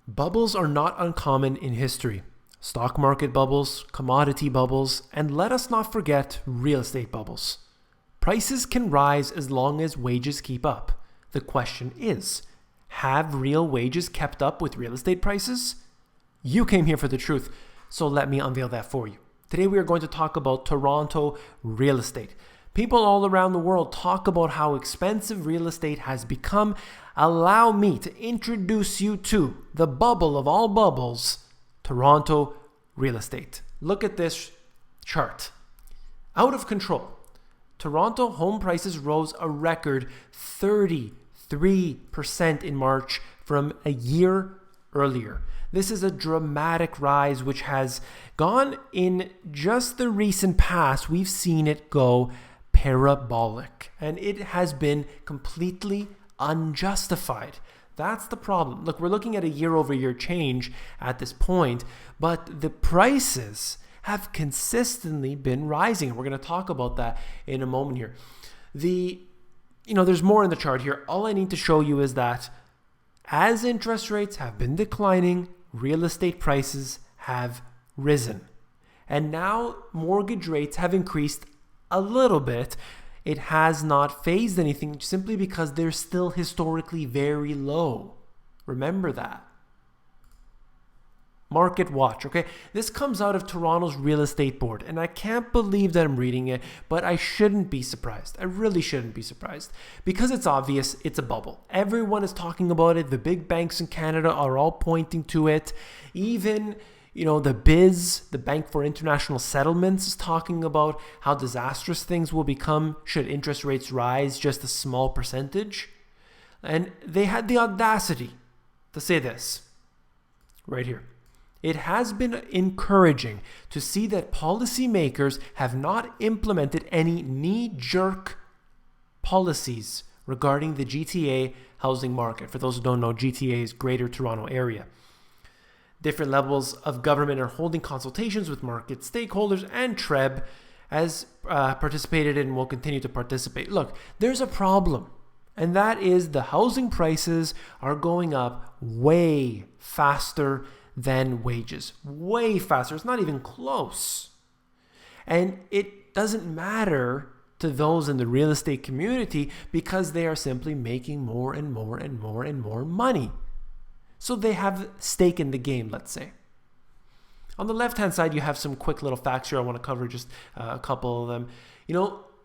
Bubbles are not uncommon in history. Stock market bubbles, commodity bubbles, and let us not forget real estate bubbles. Prices can rise as long as wages keep up. The question is, have real wages kept up with real estate prices? You came here for the truth, so let me unveil that for you. Today we are going to talk about Toronto real estate. People all around the world talk about how expensive real estate has become. Allow me to introduce you to the bubble of all bubbles, Toronto real estate. Look at this chart. Out of control. Toronto home prices rose a record 33% in March from a year earlier. This is a dramatic rise which has gone in just the recent past. We've seen it go parabolic, and it has been completely unjustified. That's the problem. Look, we're looking at a year-over-year change at this point, but the prices have consistently been rising. We're going to talk about that in a moment here. There's more in the chart here. All I need to show you is that as interest rates have been declining, real estate prices have risen. And now mortgage rates have increased a little bit. It has not phased anything simply because they're still historically very low. Remember that. Market watch, okay? This comes out of Toronto's real estate board, and I can't believe that I'm reading it, but I shouldn't be surprised. I really shouldn't be surprised because it's obvious it's a bubble. Everyone is talking about it. The big banks in Canada are all pointing to it. Even the BIZ, the Bank for International Settlements, is talking about how disastrous things will become should interest rates rise just a small percentage. And they had the audacity to say this right here. It has been encouraging to see that policymakers have not implemented any knee-jerk policies regarding the GTA housing market. For those who don't know, GTA is Greater Toronto Area. Different levels of government are holding consultations with market stakeholders, and TREB has participated and will continue to participate. Look, there's a problem, and that is the housing prices are going up way faster than wages. Way faster. It's not even close. And it doesn't matter to those in the real estate community because they are simply making more and more and more and more money. So they have stake in the game, let's say. On the left-hand side, you have some quick little facts here. I want to cover just a couple of them.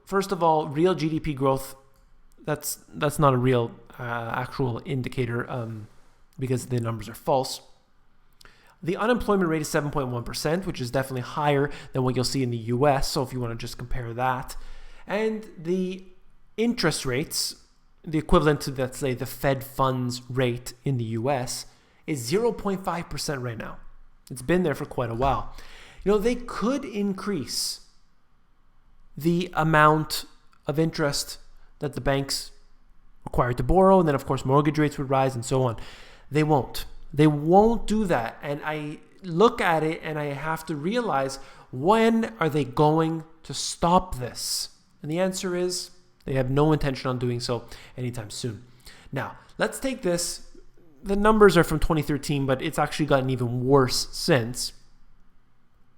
First of all, real GDP growth, that's not a real actual indicator because the numbers are false. The unemployment rate is 7.1%, which is definitely higher than what you'll see in the US. So if you want to just compare that. And the interest rates, the equivalent to, let's say, the Fed funds rate in the US, is 0.5% right now. It's been there for quite a while. They could increase the amount of interest that the banks require to borrow, and then, of course, mortgage rates would rise and so on. They won't. They won't do that. And I look at it and I have to realize, when are they going to stop this? And the answer is, they have no intention on doing so anytime soon. Now, let's take this. The numbers are from 2013, but it's actually gotten even worse since.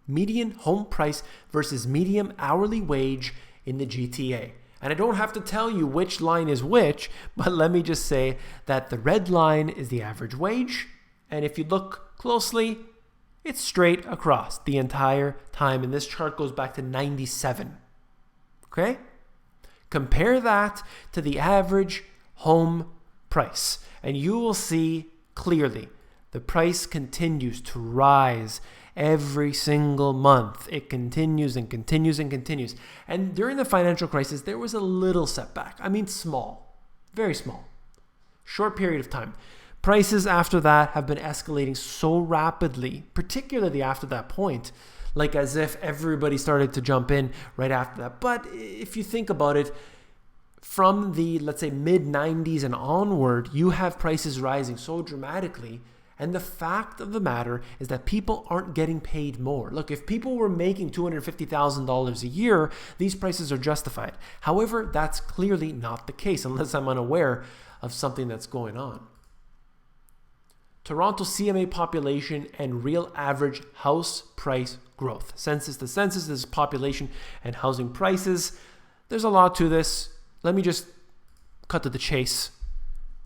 Median home price versus median hourly wage in the GTA. And I don't have to tell you which line is which, but let me just say that the red line is the average wage. And if you look closely, it's straight across the entire time. And this chart goes back to 97. Okay? Compare that to the average home price, and you will see clearly the price continues to rise every single month. It continues and continues and continues. And during the financial crisis, there was a little setback. I mean, small, very small, short period of time. Prices after that have been escalating so rapidly, particularly after that point, like as if everybody started to jump in right after that. But if you think about it, from the, let's say, mid-90s and onward, you have prices rising so dramatically. And the fact of the matter is that people aren't getting paid more. Look, if people were making $250,000 a year, these prices are justified. However, that's clearly not the case unless I'm unaware of something that's going on. Toronto CMA population and real average house price growth. Census to census is population and housing prices. There's a lot to this. Let me just cut to the chase.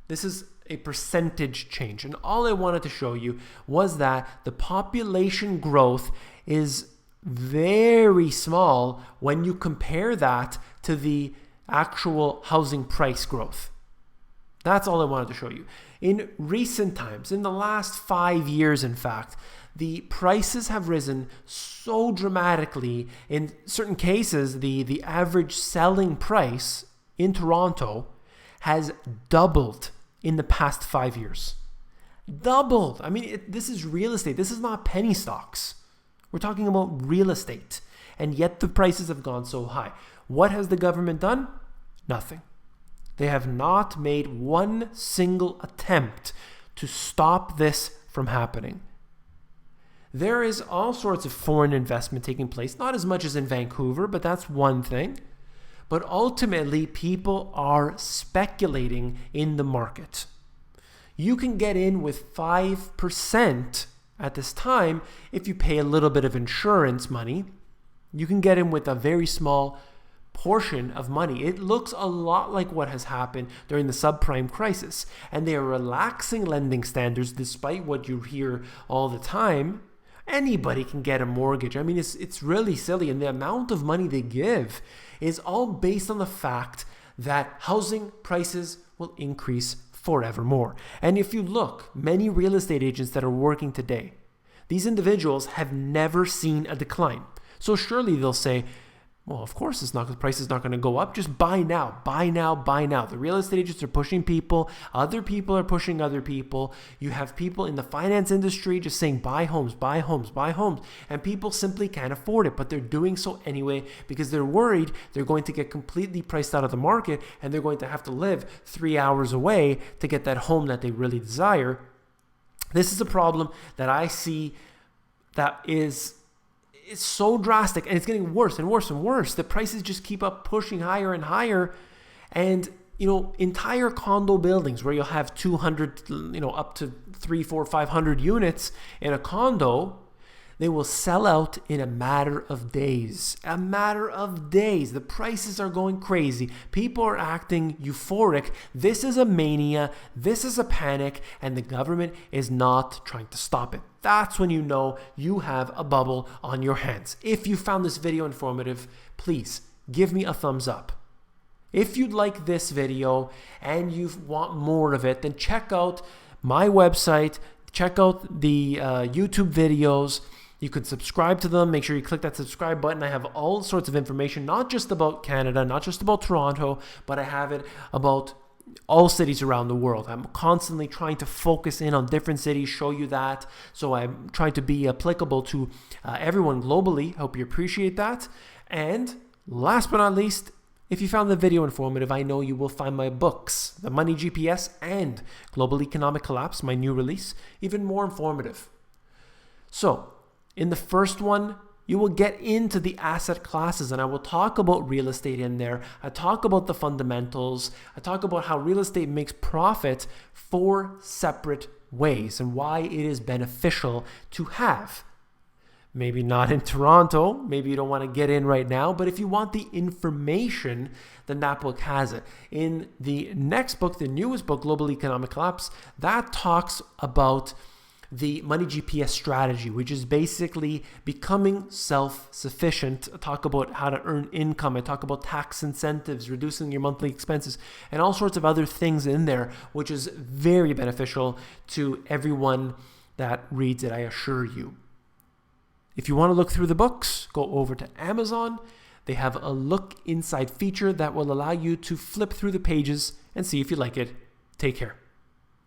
This is a percentage change. And all I wanted to show you was that the population growth is very small when you compare that to the actual housing price growth. That's all I wanted to show you. In recent times, in the last 5 years, in fact, the prices have risen so dramatically. In certain cases, the average selling price in Toronto has doubled in the past 5 years. Doubled. I mean, this is real estate. This is not penny stocks. We're talking about real estate. And yet the prices have gone so high. What has the government done? Nothing. They have not made one single attempt to stop this from happening. There is all sorts of foreign investment taking place, not as much as in Vancouver, but that's one thing. But ultimately, people are speculating in the market. You can get in with 5% at this time if you pay a little bit of insurance money. You can get in with a very small portion of money. It looks a lot like what has happened during the subprime crisis. And they are relaxing lending standards despite what you hear all the time. Anybody can get a mortgage. I mean, it's really silly. And the amount of money they give is all based on the fact that housing prices will increase forevermore. And if you look, many real estate agents that are working today, these individuals have never seen a decline. So surely they'll say, well, of course the price is not going to go up. Just buy now, buy now, buy now. The real estate agents are pushing people. Other people are pushing other people. You have people in the finance industry just saying, buy homes, buy homes, buy homes. And people simply can't afford it, but they're doing so anyway because they're worried they're going to get completely priced out of the market and they're going to have to live 3 hours away to get that home that they really desire. This is a problem that I see that is it's so drastic, and it's getting worse and worse and worse. The prices just keep up pushing higher and higher. And, entire condo buildings where you'll have 200, up to 300, 400, 500 units in a condo, they will sell out in a matter of days. A matter of days. The prices are going crazy. People are acting euphoric. This is a mania. This is a panic, and the government is not trying to stop it. That's when you know you have a bubble on your hands. If you found this video informative, please give me a thumbs up. If you'd like this video and you want more of it, then check out my website, check out the YouTube videos. You can subscribe to them. Make sure you click that subscribe button. I have all sorts of information, not just about Canada, not just about Toronto, but I have it about all cities around the world. I'm constantly trying to focus in on different cities, show you that. So I'm trying to be applicable to everyone globally. Hope you appreciate that. And last but not least, if you found the video informative, I know you will find my books, The Money GPS and Global Economic Collapse, my new release, even more informative. So, in the first one, you will get into the asset classes, and I will talk about real estate in there. I talk about the fundamentals. I talk about how real estate makes profit 4 separate ways and why it is beneficial to have. Maybe not in Toronto. Maybe you don't want to get in right now, but if you want the information, then that book has it. In the next book, the newest book, Global Economic Collapse, that talks about the Money GPS strategy, which is basically becoming self-sufficient. I talk about how to earn income. I talk about tax incentives, reducing your monthly expenses, and all sorts of other things in there, which is very beneficial to everyone that reads it, I assure you. If you want to look through the books, go over to Amazon. They have a look inside feature that will allow you to flip through the pages and see if you like it. Take care.